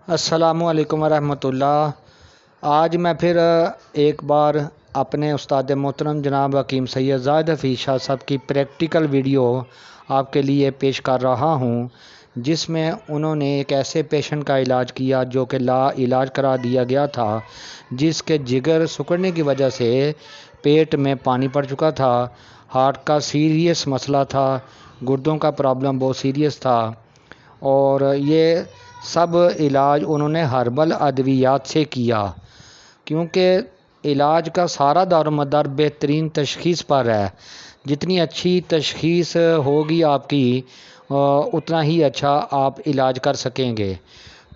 अस्सलामुअलैकुम वरहमतुल्लाह। आज मैं फिर एक बार अपने उस्ताद मोहतरम जनाब हकीम सैयद ज़ाहिद हफ़ीज़ शाह साहब की प्रैक्टिकल वीडियो आपके लिए पेश कर रहा हूँ, जिसमें उन्होंने एक ऐसे पेशेंट का इलाज किया जो कि इलाज करा दिया गया था, जिसके जिगर सिकुड़ने की वजह से पेट में पानी पड़ चुका था, हार्ट का सीरियस मसला था, गुर्दों का प्रॉब्लम बहुत सीरियस था। और ये सब इलाज उन्होंने हर्बल अद्वियात से किया, क्योंकि इलाज का सारा दारोमदार बेहतरीन तशख़ीस पर है। जितनी अच्छी तशख़ीस होगी आपकी उतना ही अच्छा आप इलाज कर सकेंगे।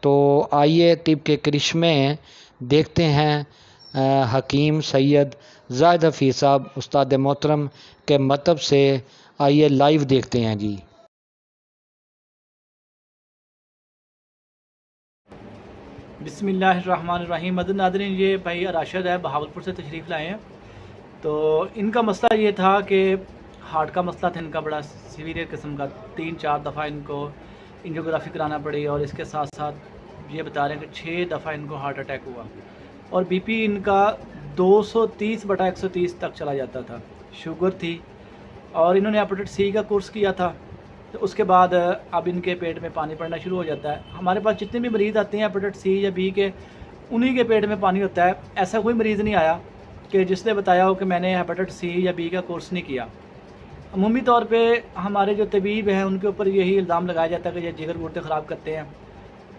तो आइए तिब के करिश्मे देखते हैं हकीम सैयद ज़ाहिद हफ़ीज़ साहब उस्ताद मोहतरम के मतब से। आइए लाइव देखते हैं जी। बिस्मिल्लाहिर्रहमानिर्रहीम। मदन नादरीन, ये भाई राशिद है, बहावलपुर से तशरीफ़ लाए हैं। तो इनका मसला ये था कि हार्ट का मसला था इनका, बड़ा सीवियर किस्म का। 3-4 दफ़ा इनको एंजियोग्राफी कराना पड़ी और इसके साथ साथ ये बता रहे हैं कि 6 दफ़ा इनको हार्ट अटैक हुआ और बीपी इनका 230/130 तक चला जाता था। शुगर थी और इन्होंने हेपेटाइटिस सी का कोर्स किया था। तो उसके बाद अब इनके पेट में पानी पड़ना शुरू हो जाता है। हमारे पास जितने भी मरीज़ आते हैं हेपेटाइटिस सी या बी के, उन्हीं के पेट में पानी होता है। ऐसा कोई मरीज़ नहीं आया कि जिसने बताया हो कि मैंने हेपेटाइटिस सी या बी का कोर्स नहीं किया। अमूमी तौर पे हमारे जो तबीब हैं उनके ऊपर यही इल्ज़ाम लगाया जाता है कि ये जिगर गुर्दे ख़राब करते हैं।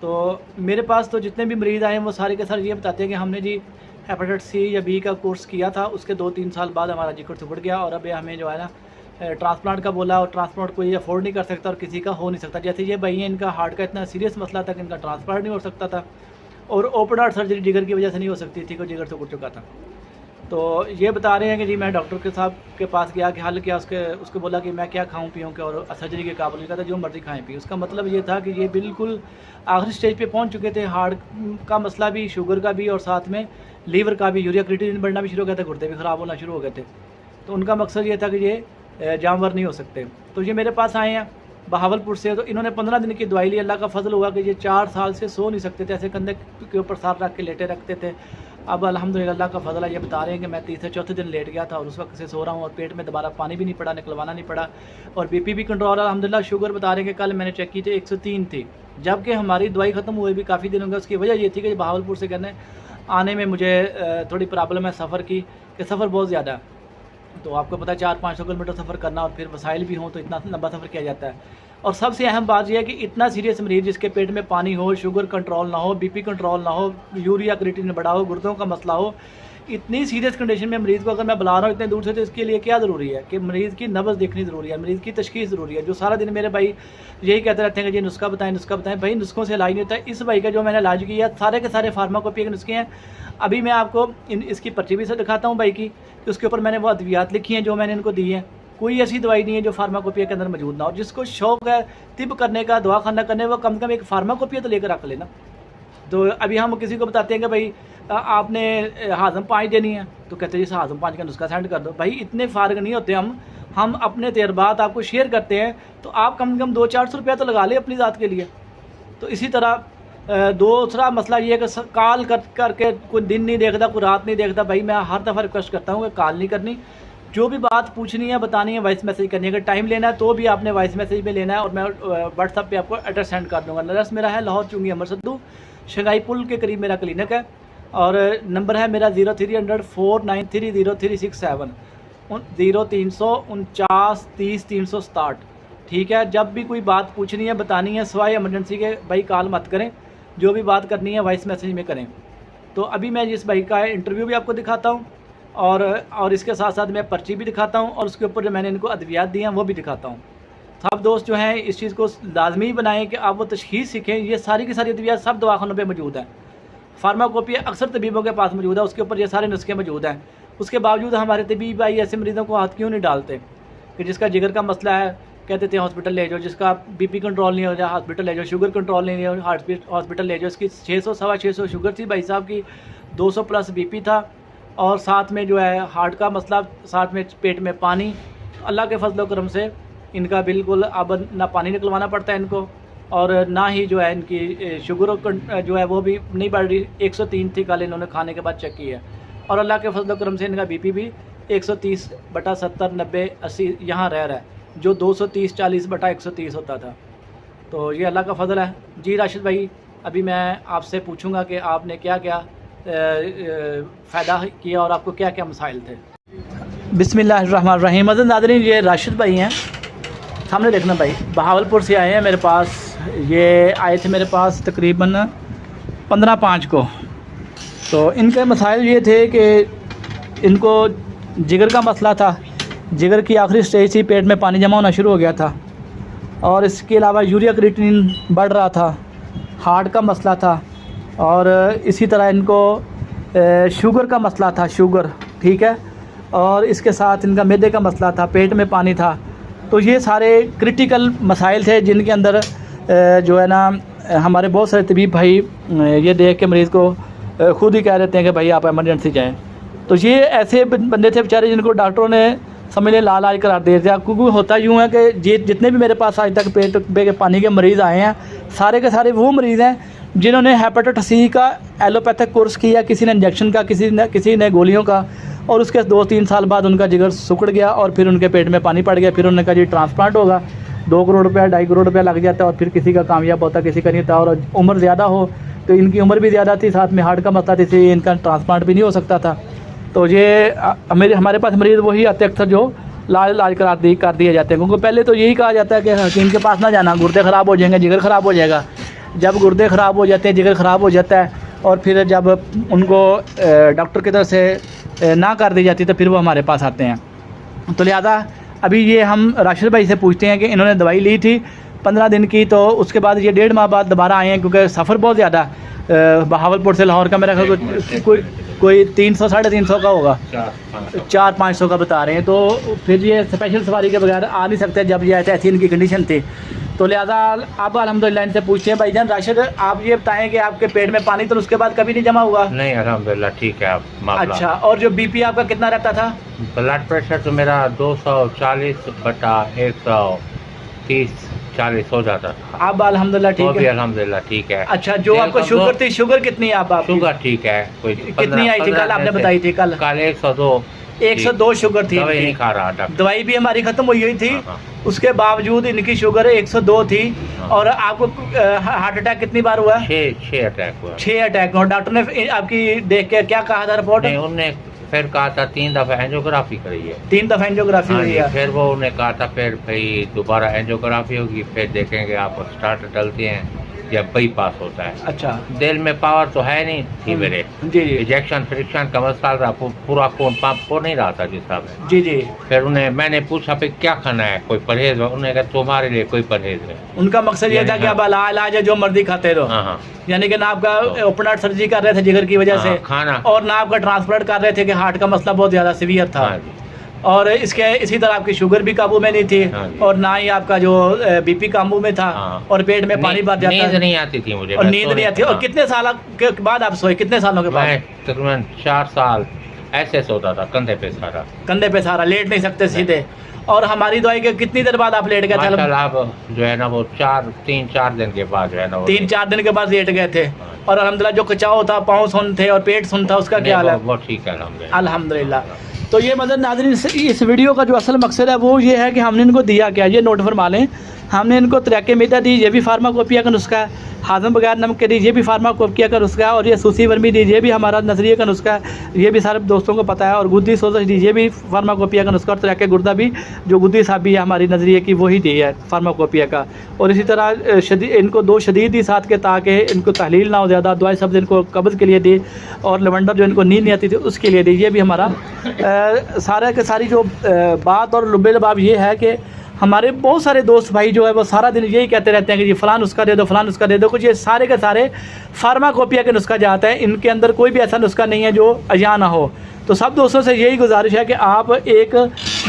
तो मेरे पास तो जितने भी मरीज़ आए हैं वो सारे के सारे ये बताते हैं कि हमने जी हेपेटाइटिस सी या बी का कोर्स किया था, उसके 2-3 साल बाद हमारा जिगर सिकुड़ गया और अब हमें जो है ना ट्रांसप्लांट का बोला, और ट्रांसप्लांट कोई अफोर्ड नहीं कर सकता और किसी का हो नहीं सकता। जैसे ये भाई हैं, इनका हार्ट का इतना सीरियस मसला था कि इनका ट्रांसप्लांट नहीं हो सकता था और ओपन हार्ट सर्जरी जिगर की वजह से नहीं हो सकती थी, कोई जिगर सिकुड़ चुका था। तो ये बता रहे हैं कि जी मैं डॉक्टर के साहब के पास गया कि हल किया, उसके बोला कि मैं क्या खाऊं पीऊं के, और सर्जरी के काबिल का था, जो मर्ज़ी खाएं पी। उसका मतलब ये था कि ये बिल्कुल आखिरी स्टेज पे पहुंच चुके थे। हार्ट का मसला भी, शुगर का भी, और साथ में लीवर का भी, यूरिया क्रिएटिनिन बढ़ना भी शुरू हो गया था, गुर्दे भी ख़राब होना शुरू हो गए थे। तो उनका मकसद ये था कि ये जानवर नहीं हो सकते। तो ये मेरे पास आए हैं बहावलपुर से। तो इन्होंने 15 दिन की दवाई ली। अल्लाह का फजल हुआ कि ये 4 साल से सो नहीं सकते थे, ऐसे कंधे के ऊपर साथ रख के लेटे रखते थे। अब अल्हम्दुलिल्लाह अल्लाह का फजल है, ये बता रहे हैं कि मैं तीसरे चौथे दिन लेट गया था और उस वक्त से सो रहा हूँ और पेट में दोबारा पानी भी नहीं पड़ा, निकलवाना नहीं पड़ा, और बीपी भी कंट्रोल है अल्हम्दुलिल्लाह। शुगर बता रहे हैं कि कल मैंने चेक की थी 103 थी, जबकि हमारी दवाई ख़त्म हुए भी काफ़ी दिन हो गए। उसकी वजह ये थी कि बहावलपुर से कहने आने में मुझे थोड़ी प्रॉब्लम है सफ़र की, कि सफ़र बहुत ज़्यादा है। तो आपको पता है 400-500 किलोमीटर सफ़र करना और फिर वसाइल भी हों तो इतना लंबा सफ़र किया जाता है। और सबसे अहम बात यह है कि इतना सीरियस मरीज़ जिसके पेट में पानी हो, शुगर कंट्रोल ना हो, बीपी कंट्रोल ना हो, यूरिया क्रिएटिनिन बढ़ा हो, गुर्दों का मसला हो, इतनी सीरियस कंडीशन में मरीज़ को अगर मैं बुला रहा हूँ इतने दूर से, तो इसके लिए क्या ज़रूरी है कि मरीज़ की नब्ज़ देखनी ज़रूरी है, मरीज़ की तशख़ीस ज़रूरी है। जो सारा दिन मेरे भाई यही कहते रहते हैं कि ये नुस्खा बताएं, नुस्खा बताएं। भाई नुस्खों से इलाज नहीं होता है। इस भाई का जो मैंने इलाज किया सारे के सारे फार्माकोपी के नुस्खे हैं। अभी मैं आपको इसकी पर्ची भी से दिखाता हूँ भाई की, कि उसके ऊपर मैंने वो अद्वियात लिखी हैं जो मैंने इनको दी हैं। कोई ऐसी दवाई नहीं है जो फार्माकोपिया के अंदर मौजूद ना हो। जिसको शौक़ है तिब करने का, दवा खाना करने, वो कम से कम एक फार्माकोपिया तो लेकर रख लेना। तो अभी हम किसी को बताते हैं कि भाई आपने हाज़म 5 देनी है, तो कहते हैं जी हाज़म 5 का नुस्खा सेंड कर दो। भाई इतने फारग नहीं होते हम अपने तजर्बात आपको शेयर करते हैं, तो आप कम से कम 200-400 रुपया तो लगा ले अपनी ज़ात के लिए। तो इसी तरह दूसरा मसला ये है कि कॉल करके कोई दिन नहीं देखता, कोई रात नहीं देखता। भाई मैं हर दफ़ा रिक्वेस्ट करता हूँ कि कॉल नहीं करनी, जो भी बात पूछनी है, बतानी है, वॉइस मैसेज करनी है। अगर टाइम लेना है तो भी आपने वॉइस मैसेज में लेना है और मैं व्हाट्सएप पे आपको एड्रेस सेंड कर दूँगा। एड्रेस मेरा है लाहौर चुंगी अमर सद्दू, शंघाई पुल के करीब मेरा क्लिनिक है, और नंबर है मेरा 0300 493 0367 0349 30 367। ठीक है, जब भी कोई बात पूछनी है, बतानी है, सिवाय इमरजेंसी के भाई कॉल मत करें, जो भी बात करनी है वॉइस मैसेज में करें। तो अभी मैं इस भाई का इंटरव्यू भी आपको दिखाता हूँ और इसके साथ साथ मैं पर्ची भी दिखाता हूँ, और उसके ऊपर जो मैंने इनको अद्वियात दी हैं वो भी दिखाता हूँ। सब दोस्त जो हैं इस चीज़ को लाजमी बनाएं कि आप वो तशख़ीस सीखें। ये सारी की सारी अद्वियात सब दवाखानों पे मौजूद है, फार्माकोपिया अक्सर तबीबों के पास मौजूद है, उसके ऊपर ये सारे नुस्खे मौजूद हैं। उसके बावजूद हमारे तबीब भाई ऐसे मरीज़ों को हाथ क्यों नहीं डालते कि जिसका जिगर का मसला है कहते थे हॉस्पिटल ले जाओ, जिसका बीपी कंट्रोल नहीं हो जाए हॉस्पिटल ले जाओ, शुगर कंट्रोल नहीं हो हॉस्पिटल ले जाओ। इसकी 600 सवा 600 शुगर थी भाई साहब की, 200 प्लस बीपी था, और साथ में जो है हार्ट का मसला, साथ में पेट में पानी। अल्लाह के फजल करम से इनका बिल्कुल अब ना पानी निकलवाना पड़ता है इनको, और ना ही जो है इनकी शुगर जो है वो भी नहीं बढ़ रही। 103 थी कल इन्होंने खाने के बाद चेक की है, और अल्लाह के फजल करम से इनका बीपी भी 130/70 90 80 यहाँ रह रहा है, जो 230/40/130 होता था। तो ये अल्लाह का फ़ज़ल है। जी राशिद भाई, अभी मैं आपसे पूछूंगा कि आपने क्या क्या फ़ायदा किया और आपको क्या क्या मसाइल थे। बिस्मिल्लाहिर्रहमानिर्रहीम। अज़ीज़ नाज़रीन, ये राशिद भाई हैं, सामने देखना भाई, बहावलपुर से आए हैं मेरे पास। ये आए थे मेरे पास तकरीबन 15/5 को। तो इनके मसाइल ये थे कि इनको जिगर का मसला था, जिगर की आखिरी स्टेज थी, पेट में पानी जमा होना शुरू हो गया था, और इसके अलावा यूरिया क्रिएटिनिन बढ़ रहा था, हार्ट का मसला था, और इसी तरह इनको शुगर का मसला था, शुगर, ठीक है, और इसके साथ इनका मैदे का मसला था, पेट में पानी था। तो ये सारे क्रिटिकल मसाइल थे जिनके अंदर जो है ना हमारे बहुत सारे तबीब भाई ये देख के मरीज़ को खुद ही कह देते हैं कि भाई आप एमरजेंसी जाएँ। तो ये ऐसे बंदे थे बेचारे जिनको डॉक्टरों ने समझ लें लाल करार दे दिया। क्योंकि होता यूँ है कि जितने भी मेरे पास आज तक पेट के पानी के मरीज़ आए हैं, सारे के सारे वो मरीज़ हैं जिन्होंने हेपेटाइटिस सी का एलोपैथिक कोर्स किया, किसी ने इंजेक्शन का, किसी ने गोलियों का, और उसके 2-3 साल बाद उनका जिगर सुकड़ गया और फिर उनके पेट में पानी पड़ गया। फिर उन्होंने कहा जी ट्रांसप्लांट होगा, 2 करोड़ रुपया 2.5 करोड़ रुपया लग जाता है, और फिर किसी का कामयाब होता, किसी का नहीं था। और उम्र ज़्यादा हो तो इनकी उम्र भी ज़्यादा थी, साथ में हार्ट का मसला था, इसलिए इनका ट्रांसप्लांट भी नहीं हो सकता था। तो ये हमारे पास मरीज़ वही आते अक्सर जो इलाज कर दिए जाते हैं। क्योंकि पहले तो यही कहा जाता है कि हकीम के पास ना जाना, गुर्दे ख़राब हो जाएंगे, जिगर ख़राब हो जाएगा। जब गुर्दे ख़राब हो जाते हैं, जिगर ख़राब हो जाता है, और फिर जब उनको डॉक्टर की तरफ से ना कर दी जाती तो फिर वो हमारे पास आते हैं। तो लिहाजा अभी ये हम राशिद भाई से पूछते हैं कि इन्होंने दवाई ली थी 15 दिन की, तो उसके बाद ये 1.5 माह बाद दोबारा आए हैं, क्योंकि सफ़र बहुत ज़्यादा बहावलपुर से लाहौर का मेरा ख्याल कोई 300-350 का होगा, 400-500 का बता रहे हैं। तो फिर ये स्पेशल सवारी के बगैर आ नहीं सकते, जब ये ऐसी इनकी कंडीशन थी। तो लिहाजा आप अल्हम्दुलिल्लाह इनसे पूछते हैं भाईजान राशिद, आप ये बताएं कि आपके पेट में पानी तो उसके बाद कभी नहीं जमा हुआ? नहीं, अल्हम्दुलिल्लाह ठीक है। अच्छा, और जो बीपी आपका कितना रहता था? ब्लड प्रेशर तो मेरा 240/130-40 हो जाता था। अब अल्हम्दुलिल्लाह ठीक है? अल्हम्दुलिल्लाह ठीक है। अच्छा, जो आपको शुगर थी, शुगर कितनी है आप? शुगर ठीक है। कोई कितनी आई थी कल आपने बताई थी? कल 102 शुगर थी। दवाई नहीं खा रहा डॉक्टर, दवाई भी हमारी खत्म हुई हुई थी। हाँ। उसके बावजूद इनकी शुगर 102 थी। हाँ। और आपको हार्ट अटैक कितनी बार हुआ? 6 अटैक हुआ। 6 अटैक। और डॉक्टर ने आपकी देख के क्या कहा था रिपोर्ट? नहीं, उन्होंने फिर कहा था 3 दफ़ा एंजियोग्राफी करी है। 3 दफ़ा एंजियोग्राफी हुई है। फिर वो उन्हें कहा था फिर भाई दोबारा एंजियोग्राफी होगी, फिर देखेंगे आप स्टार्ट डलते हैं या बाईपास होता है। अच्छा, दिल में पावर तो है नहीं थी मेरे जी। इंजेक्शन फ्रिक्शन का मसला रहा, पूरा खून पंप हो नहीं रहा था जिस हिसाब से। जी। फिर मैंने पूछा फिर क्या खाना है, कोई परहेज? उन्होंने कहा तुम्हारे लिए कोई परहेज है। उनका मकसद ये था कि अब इलाज है, जो मर्जी खाते रहो। हाँ। यानी कि ना आपका ओपन हार्ट सर्जरी कर रहे थे जिगर की वजह से, खाना, और ना आपका ट्रांसप्लांट कर रहे थे कि हार्ट का मसला बहुत ज़्यादा सीवियर था। और इसी तरह आपकी शुगर भी काबू में नहीं थी, और ना ही आपका जो बीपी काबू में था, और पेट में पानी भर जाता, नींद नहीं आती थी मुझे, और नींद नहीं आती। और कितने साल के बाद आप सोए? कितने सालों के बाद? तकरीबन 4 साल ऐसे सोता था, कंधे पे सारा, लेट नहीं सकते सीधे। और हमारी दवाई के कितनी देर बाद आप लेट गए थे? आप जो है ना वो 3-4 दिन के बाद जो है ना 3-4 दिन के बाद लेट गए थे। और अल्हम्दुलिल्लाह जो खिंचाव था, पाँव सुन थे और पेट सुन था, उसका क्या हाल है? वो ठीक है अल्हम्दुलिल्लाह। तो ये मतलब नाज़रीन, इस वीडियो का जो असल मकसद है वो ये है कि हमने इनको दिया क्या, ये नोट फरमा लें। हमने इनको तराके मैदा दी, ये भी फार्माकोपिया का नुस्खा है। हाज़म बगैर नमक के दी, ये भी फार्माकोपिया का नुस्खा है। और ये सूसी वर्मी दी, ये भी हमारा नजरिए का नुस्खा है, ये भी सारे दोस्तों को पता है। और गुद्दी सोजश दी, ये भी फार्माकोपिया का नुस्खा। और तराके गुर्दा भी, जो गुद्दी साहबी है हमारी नजरिए की, वही दी है फार्माकोपिया का। और इसी तरह इनको 2 शदीद दी साथ के, ताकि इनको तहलील ना हो ज़्यादा। दवाई सब इनको कब्ज़ के लिए दी, और लवंडर जो इनको नींद नहीं आती थी उसके लिए दी। ये भी हमारा सारे के सारी जो बात और लुबे लबाब ये है कि हमारे बहुत सारे दोस्त भाई जो है वो सारा दिन यही कहते रहते हैं कि ये फ़लाँ नुस्खा दे दो, फ़लाँ नुस्खा दे दो। कुछ ये सारे के सारे फार्माकोपिया के नुस्खा जाते हैं, इनके अंदर कोई भी ऐसा नुस्खा नहीं है जो अजा ना हो। तो सब दोस्तों से यही गुजारिश है कि आप एक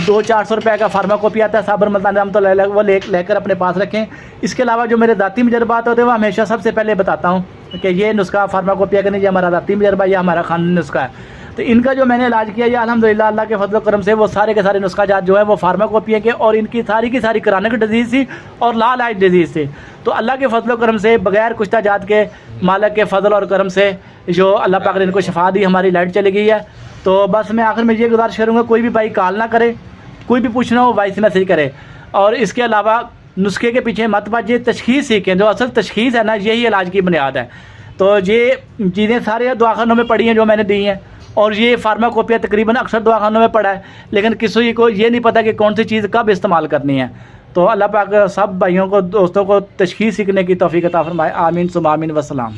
200-400 रुपये का फार्माकोपिया आता है साबर मल्तान, तो वो लेकर अपने पास तजर्बात रखें। इसके अलावा जो मेरे ज़ाती तजर्बात होते हैं वो हमेशा सबसे पहले बताता हूँ कि ये नुस्खा फार्माकोपिया का नहीं, ये हमारा ज़ाती तजर्बा, यह हमारा खानदानी नुस्खा है। तो इनका जो मैंने इलाज किया ये अल्हम्दुलिल्लाह अल्लाह के फजल करम से वो सारे के सारे नुस्खा जात जो है वो फार्माकोपिया के, और इनकी सारी की सारी क्रानिक डिजीज़ थी और लाल आइज डिजीज़ थी। तो अल्लाह के फजल करम से बग़ैर कुश्ता जात के मालिक के फजल और करम से जो अल्लाह पाक ने इनको शफा दी, हमारी लाइट चली गई है। तो बस मैं आखिर में ये गुजारिश करूँगा, कोई भी भाई कॉल ना करे, कोई भी पूछना हो वॉइस मैसेज करे, और इसके अलावा नुस्खे के पीछे मत भाजिए, तशखीस सीखें। जो असल तशखीस है ना, यही इलाज की बुनियाद है। तो ये चीज़ें सारे दवाखानों में पड़ी हैं जो मैंने दी हैं, और ये फार्माकोपिया तकरीबन अक्सर दवाखानों में पड़ा है, लेकिन किसी को ये नहीं पता कि कौन सी चीज़ कब इस्तेमाल करनी है। तो अल्लाह पाक सब भाइयों को, दोस्तों को तशखीस सीखने की तौफीक अता फरमाए। आमीन सुम्मा आमीन वस्सलाम।